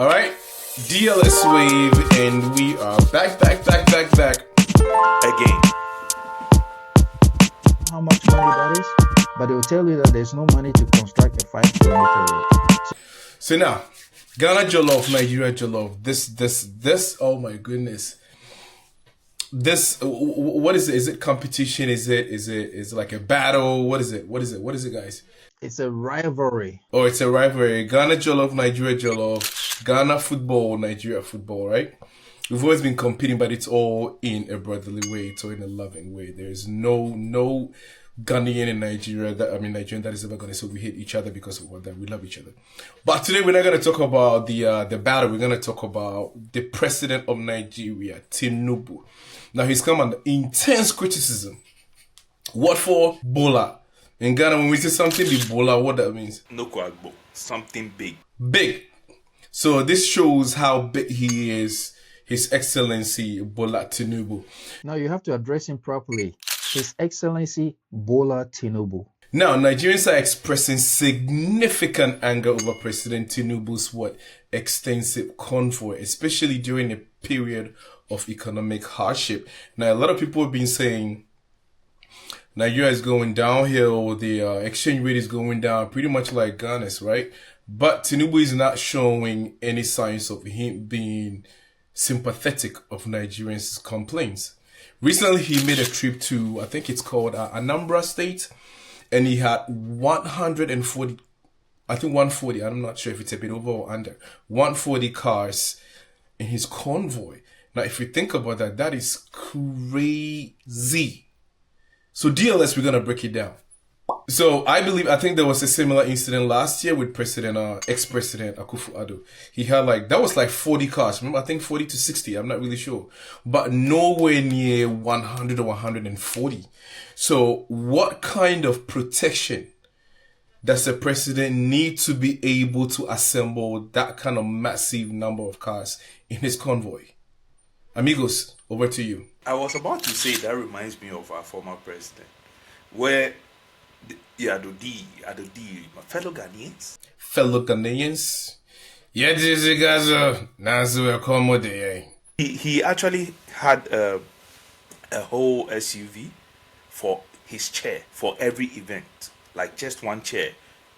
All right, DLS Wave, and we are back again. How much money that is, but they'll tell you that there's no money to construct a 5-kilometer road. So now, Ghana Jollof, Nigeria Jollof. This. Oh my goodness. This. What is it? Is it competition? Is it like a battle? What is it? What is it, guys? It's a rivalry. Oh, it's a rivalry. Ghana Jollof, Nigeria Jollof. Ghana football, Nigeria football, right? We've always been competing, but it's all in a brotherly way. It's all in a loving way. There's no Ghanaian in Nigeria Nigerian that is ever going to say we hate each other because of what that we love each other. But today we're not going to talk about the battle. We're going to talk about the president of Nigeria, Tinubu. Now he's come under intense criticism. What for? Bola. In Ghana, when we say something big Bola, what that means? No kwagbo. Something big. Big. So this shows how big he is. His Excellency Bola Tinubu. Now you have to address him properly. His Excellency Bola Tinubu. Now, Nigerians are expressing significant anger over President Tinubu's extensive convoy, especially during a period of economic hardship. Now, a lot of people have been saying Nigeria is going downhill, the exchange rate is going down, pretty much like Ghana's, right? But Tinubu is not showing any signs of him being sympathetic of Nigerians' complaints. Recently, he made a trip to, I think it's called Anambra State, and he had 140, I think 140, I'm not sure if it's a bit over or under, 140 cars in his convoy. Now, if you think about that, that is crazy. So DLS, we're going to break it down. So I think there was a similar incident last year with ex-president Akufo-Addo. He had that was like 40 cars. Remember, I think 40 to 60. I'm not really sure, but nowhere near 100 or 140. So what kind of protection does the president need to be able to assemble that kind of massive number of cars in his convoy? Amigos, over to you. I was about to say that reminds me of our former president, where my fellow Ghanaians. Yeah, this guys He actually had a whole SUV for his chair for every event, like just one chair.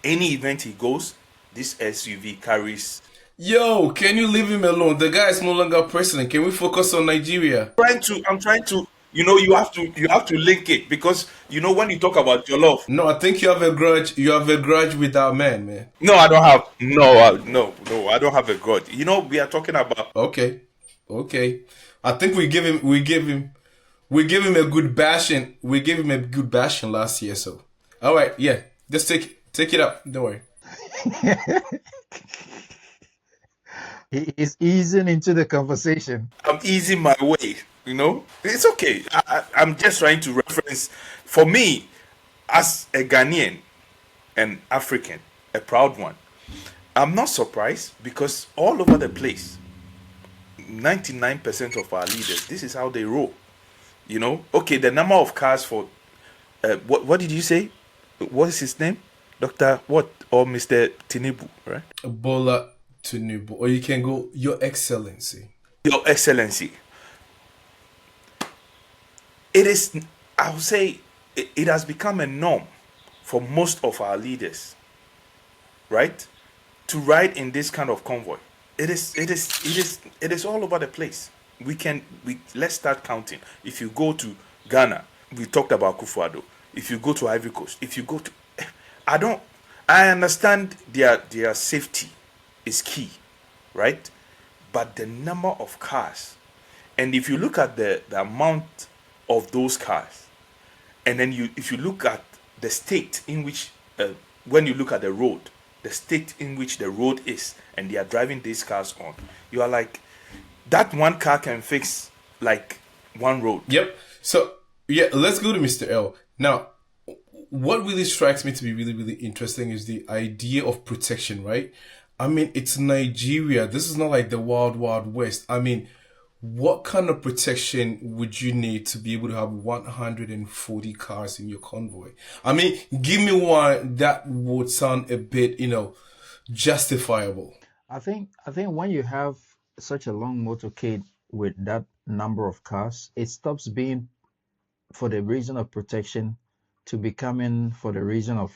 Any event he goes, this SUV carries. Yo, can you leave him alone? The guy is no longer president. Can we focus on Nigeria? I'm trying to. You have to link it, because when you talk about your love. No, I think you have a grudge. You have a grudge with that man. No, I don't have. No, I don't have a grudge. We are talking about. Okay. I think we give him a good bashing. We gave him a good bashing last year. So, all right, yeah, just take it up. Don't worry. He is easing into the conversation. I'm easing my way. It's okay. I'm just trying to reference, for me, as a Ghanaian and African, a proud one, I'm not surprised, because all over the place, 99% of our leaders, this is how they roll. Okay, the number of cars for, what did you say? What is his name? Dr. what? Or Mr. Tinubu, right? Bola Tinubu. Or you can go, Your Excellency. Your Excellency. It is, I would say, it has become a norm for most of our leaders, right, to ride in this kind of convoy. It is all over the place. Let's start counting. If you go to Ghana, we talked about Akufo-Addo. If you go to Ivory Coast, if you go to, I understand their safety is key, right? But the number of cars, and if you look at the amount of those cars, and then if you look at the state in which, when you look at the road, the state in which the road is, and they are driving these cars on, you are like, that one car can fix like one road. Yep. So yeah, let's go to Mr. L. Now, what really strikes me to be really, really interesting is the idea of protection, right? It's Nigeria. This is not like the wild, wild west. What kind of protection would you need to be able to have 140 cars in your convoy? Give me one that would sound a bit, justifiable. I think when you have such a long motorcade with that number of cars, it stops being for the reason of protection to becoming for the reason of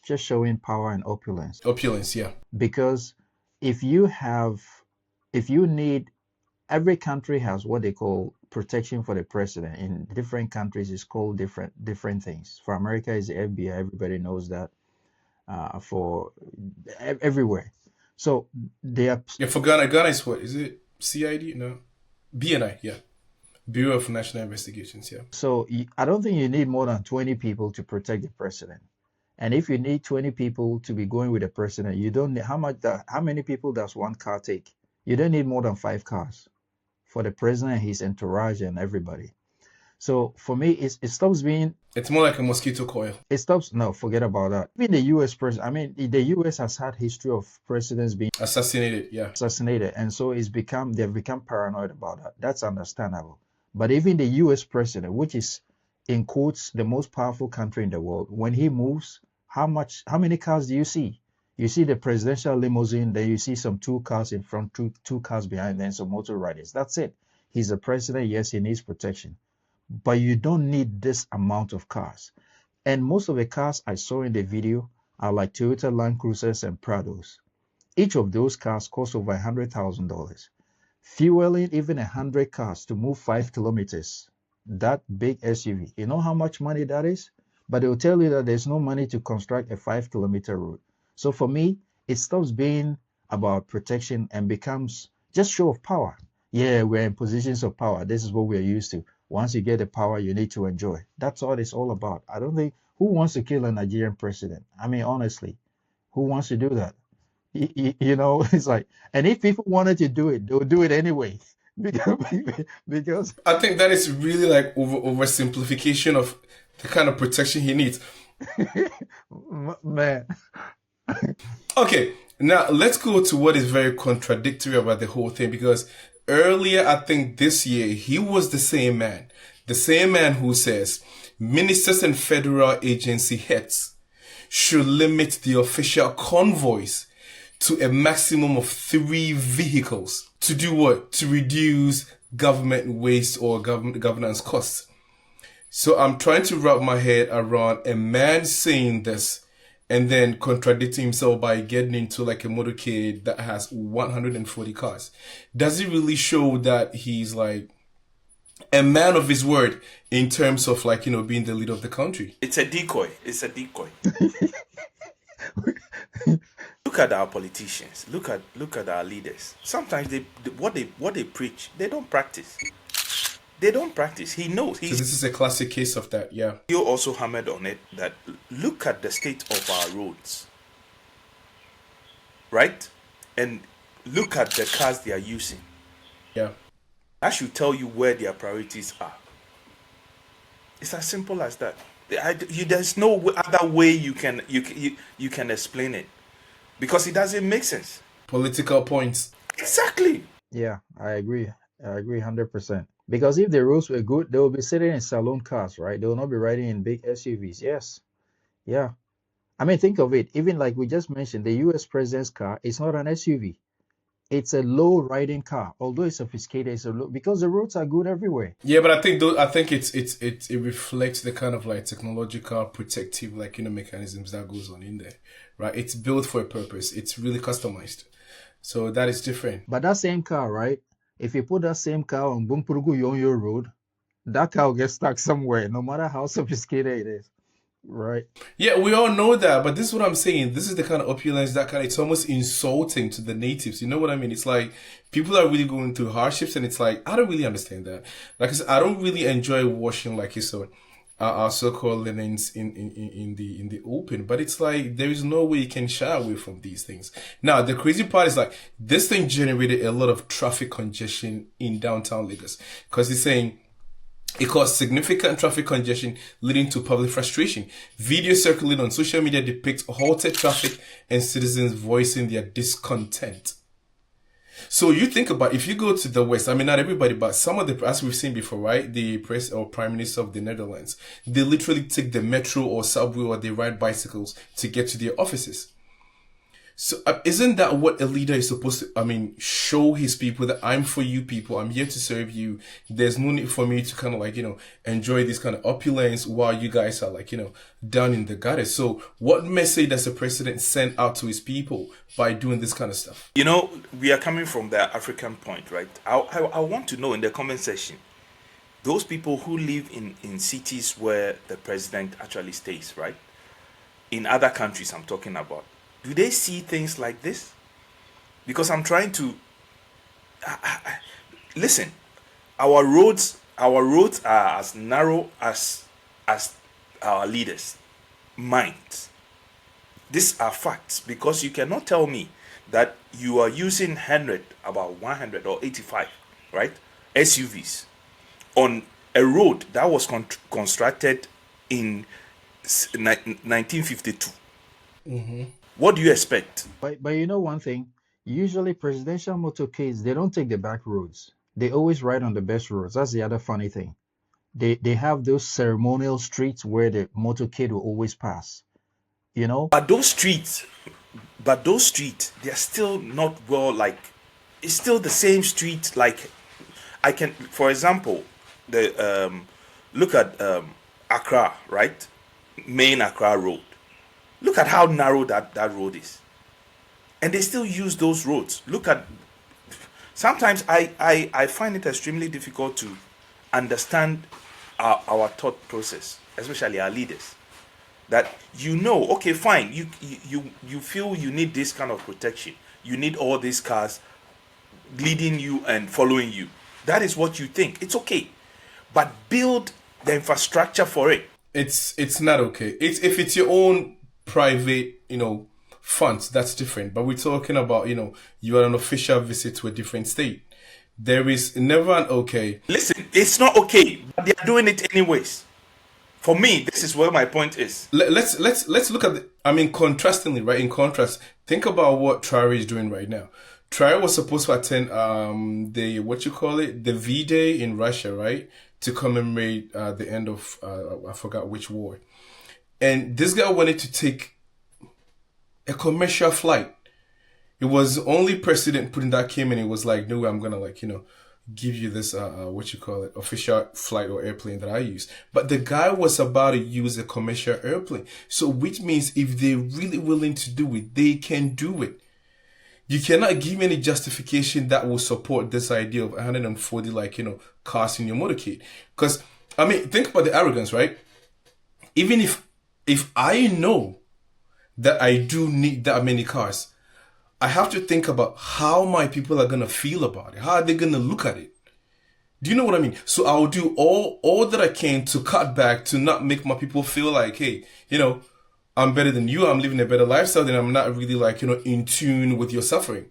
just showing power and opulence. Opulence, yeah. Because if you have, if you need, every country has what they call protection for the president. In different countries, it's called different things. For America, is the FBI. Everybody knows that. For everywhere. So they are. Yeah, for Ghana is what? Is it CID? No. BNI, yeah. Bureau of National Investigations, yeah. So I don't think you need more than 20 people to protect the president. And if you need 20 people to be going with the president, you don't need how many people does one car take? You don't need more than 5 cars for the president, his entourage, and everybody. So for me, it stops being. It's more like a mosquito coil. It stops. No, forget about that. Even the U.S. president. I mean, the U.S. has had history of presidents being Assassinated, yeah. assassinated, and so they've become paranoid about that. That's understandable. But even the U.S. president, which is in quotes the most powerful country in the world, when he moves, how many cars do you see? You see the presidential limousine, then you see some 2 cars in front, two cars behind, then some motor riders. That's it. He's the president. Yes, he needs protection, but you don't need this amount of cars. And most of the cars I saw in the video are like Toyota Land Cruisers and Prados. Each of those cars costs over $100,000. Fueling even 100 cars to move 5 kilometers, that big SUV, you know how much money that is? But they'll tell you that there's no money to construct a 5-kilometer road. So for me, it stops being about protection and becomes just show of power. Yeah, we're in positions of power. This is what we're used to. Once you get the power, you need to enjoy. That's all it's all about. I don't think, who wants to kill a Nigerian president? I mean, honestly, who wants to do that? You know, it's like, and if people wanted to do it, they'll do it anyway. because I think that is really like oversimplification of the kind of protection he needs. man, Okay, now let's go to what is very contradictory about the whole thing, because earlier, I think this year, he was the same man who says ministers and federal agency heads should limit the official convoys to a maximum of 3 vehicles. To do what? To reduce government waste or governance costs. So I'm trying to wrap my head around a man saying this and then contradicting himself by getting into like a motorcade that has 140 cars. Does it really show that he's like a man of his word in terms of like, being the leader of the country? It's a decoy. It's a decoy. Look at our politicians. Look at our leaders. Sometimes what they preach, they don't practice. They don't practice. He knows. So this is a classic case of that, yeah. You also hammered on it that look at the state of our roads, right? And look at the cars they are using. Yeah. That should tell you where their priorities are. It's as simple as that. There's no other way you can explain it, because it doesn't make sense. Political points. Exactly. yeah, I agree. I agree 100%. Because if the roads were good, they will be sitting in saloon cars, right? They will not be riding in big SUVs. Yes. Yeah. I mean, think of it. Even like we just mentioned, the US president's car is not an SUV. It's a low riding car. Although it's sophisticated, it's a low, because the roads are good everywhere. Yeah, but I think it reflects the kind of like technological protective mechanisms that goes on in there, right? It's built for a purpose. It's really customized. So that is different. But that same car, right? If you put that same car on Bumpurugu Yonyo Road, that car will get stuck somewhere, no matter how sophisticated it is, right? Yeah, we all know that, but this is what I'm saying. This is the kind of opulence it's almost insulting to the natives. You know what I mean? It's like people are really going through hardships, and it's like, I don't really understand that. Like I said, I don't really enjoy washing like you said, our so-called linens in the open, but it's like there is no way you can shy away from these things. Now, the crazy part is like this thing generated a lot of traffic congestion in downtown Lagos, because it's saying it caused significant traffic congestion, leading to public frustration. Videos circulating on social media depict halted traffic and citizens voicing their discontent. So you think about, if you go to the West, I mean, not everybody, but some of the, as we've seen before, right? The press or prime minister of the Netherlands, they literally take the metro or subway, or they ride bicycles to get to their offices. So isn't that what a leader is supposed to, show his people that I'm for you people, I'm here to serve you. There's no need for me to kind of like, enjoy this kind of opulence while you guys are like, down in the gutter. So what message does the president send out to his people by doing this kind of stuff? We are coming from the African point, right? I want to know in the comment section, those people who live in cities where the president actually stays, right? In other countries I'm talking about. Do they see things like this? Because I'm trying to listen. Our roads are as narrow as our leaders' minds. These are facts, because you cannot tell me that you are using 100 or 85, right, SUVs on a road that was constructed in 1952. What do you expect? But you know one thing, usually presidential motorcades, they don't take the back roads. They always ride on the best roads. That's the other funny thing. They have those ceremonial streets where the motorcade will always pass. But those streets, they're still not well, like, it's still the same street. Like, I can, for example, look at Accra, right? Main Accra Road. Look at how narrow that road is. And they still use those roads. Look at, sometimes I find it extremely difficult to understand our thought process, especially our leaders. That okay, fine, you feel you need this kind of protection. You need all these cars leading you and following you. That is what you think. It's okay. But build the infrastructure for it. It's not okay. If it's your own private, funds, that's different. But we're talking about, you are on an official visit to a different state. There is never an okay. Listen, it's not okay, but they are doing it anyways. For me, this is where my point is. Let's look at contrastingly, right? In contrast, think about what Traore is doing right now. Traore was supposed to attend the V-Day in Russia, right? To commemorate the end of I forgot which war. And this guy wanted to take a commercial flight. It was the only President Putin that came in. It was like, no, I'm gonna give you this official flight or airplane that I use. But the guy was about to use a commercial airplane. So which means if they're really willing to do it, they can do it. You cannot give me any justification that will support this idea of 140 cars in your motorcade. Because think about the arrogance, right? Even if I know that I do need that many cars, I have to think about how my people are going to feel about it. How are they going to look at it? Do you know what I mean? So I'll do all that I can to cut back, to not make my people feel like, hey, I'm better than you. I'm living a better lifestyle, then I'm not really in tune with your suffering.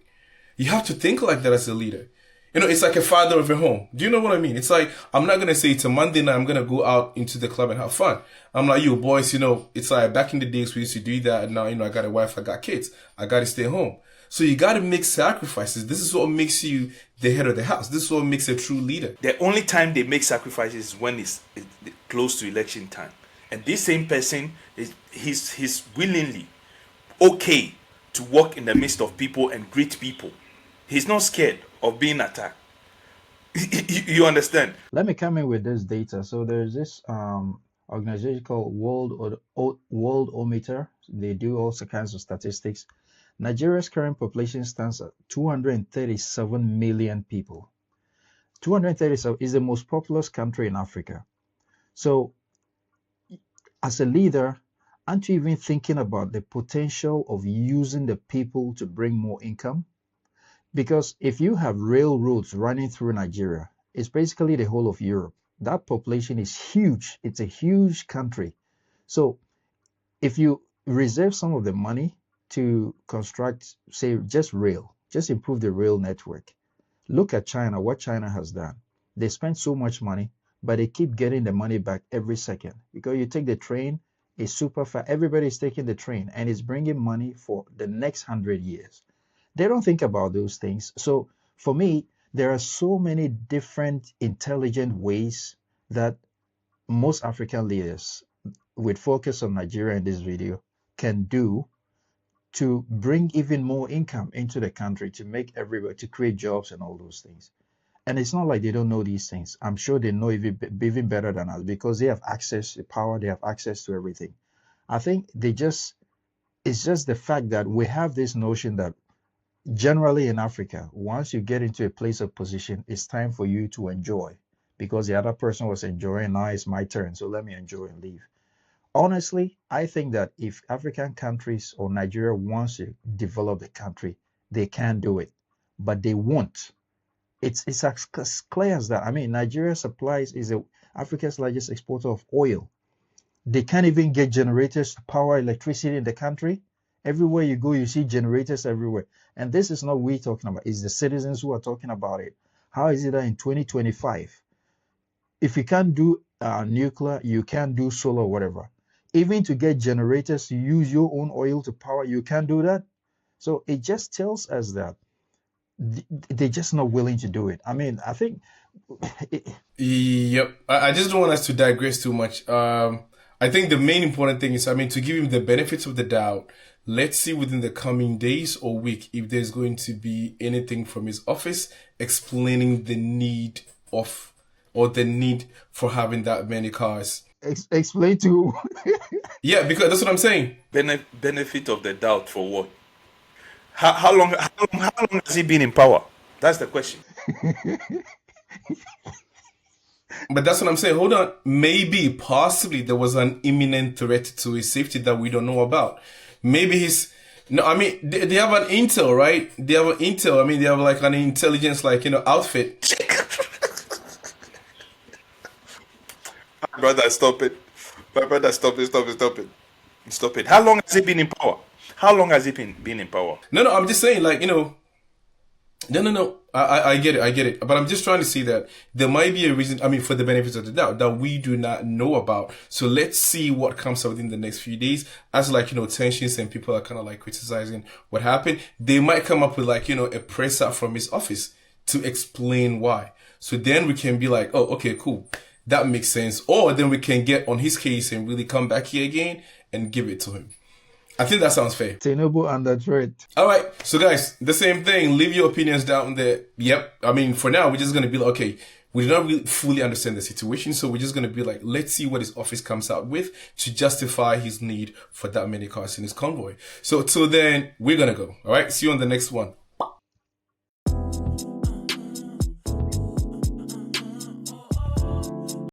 You have to think like that as a leader. It's like a father of a home. Do you know what I mean? It's like, I'm not going to say it's a Monday night, I'm going to go out into the club and have fun. I'm like, you boys, it's like back in the days we used to do that. And now, I got a wife, I got kids. I got to stay home. So you got to make sacrifices. This is what makes you the head of the house. This is what makes a true leader. The only time they make sacrifices is when it's close to election time. And this same person, he's willingly okay to walk in the midst of people and greet people. He's not scared of being attacked. You understand? Let me come in with this data. So there's this organization called Worldometer. They do all kinds of statistics. Nigeria's current population stands at 237 million people. 237 is the most populous country in Africa. So as a leader, aren't you even thinking about the potential of using the people to bring more income? Because if you have railroads running through Nigeria, it's basically the whole of Europe. That population is huge. It's a huge country. So if you reserve some of the money to construct, say, just improve the rail network. Look at China, what China has done. They spend so much money, but they keep getting the money back every second. Because you take the train, it's super fast. Everybody's taking the train, and it's bringing money for the next 100 years. They don't think about those things. So for me, there are so many different intelligent ways that most African leaders, with focus on Nigeria in this video, can do to bring even more income into the country, to make everybody, to create jobs and all those things. And it's not like they don't know these things. I'm sure they know even better than us because they have access to power, they have access to everything. I think it's just the fact that we have this notion that generally in Africa, once you get into a place of position, it's time for you to enjoy because the other person was enjoying. Now it's my turn, so let me enjoy and leave. Honestly, I think that if African countries or Nigeria wants to develop the country, they can do it, but they won't. It's as clear as that. I mean, Nigeria supplies is Africa's largest exporter of oil. They can't even get generators to power electricity in the country. Everywhere you go, you see generators everywhere. And this is not we talking about, it's the citizens who are talking about it. How is it that in 2025, if you can't do nuclear, you can't do solar or whatever. Even to get generators to use your own oil to power, you can't do that. So it just tells us that they're just not willing to do it. I mean, I think. Yep. I just don't want us to digress too much. I think the main important thing is, I mean, to give him the benefits of the doubt, let's see within the coming days or week if there's going to be anything from his office explaining the need of or the need for having that many cars. Explain to. Yeah, because that's what I'm saying. Benefit of the doubt for what? How long has he been in power? That's the question. But that's what I'm saying. Hold on. Maybe, possibly, there was an imminent threat to his safety that we don't know about. Maybe he's... No, I mean, they have an intel, right? They have an intel. I mean, they have like an intelligence, like, outfit. My brother, stop it. My brother, stop it. Stop it. How long has he been in power? How long has he been in power? No, I'm just saying, like, No. I get it. But I'm just trying to see that there might be a reason, I mean, for the benefits of the doubt, that we do not know about. So let's see what comes out in the next few days. As like, tensions and people are kind of like criticizing what happened. They might come up with like, a presser from his office to explain why. So then we can be like, oh, okay, cool. That makes sense. Or then we can get on his case and really come back here again and give it to him. I think that sounds fair. Tinubu under threat. All right. So guys, the same thing. Leave your opinions down there. Yep. I mean, for now, we're just going to be like, okay, we do not really fully understand the situation. So we're just going to be like, let's see what his office comes out with to justify his need for that many cars in his convoy. So till then, we're going to go. All right. See you on the next one.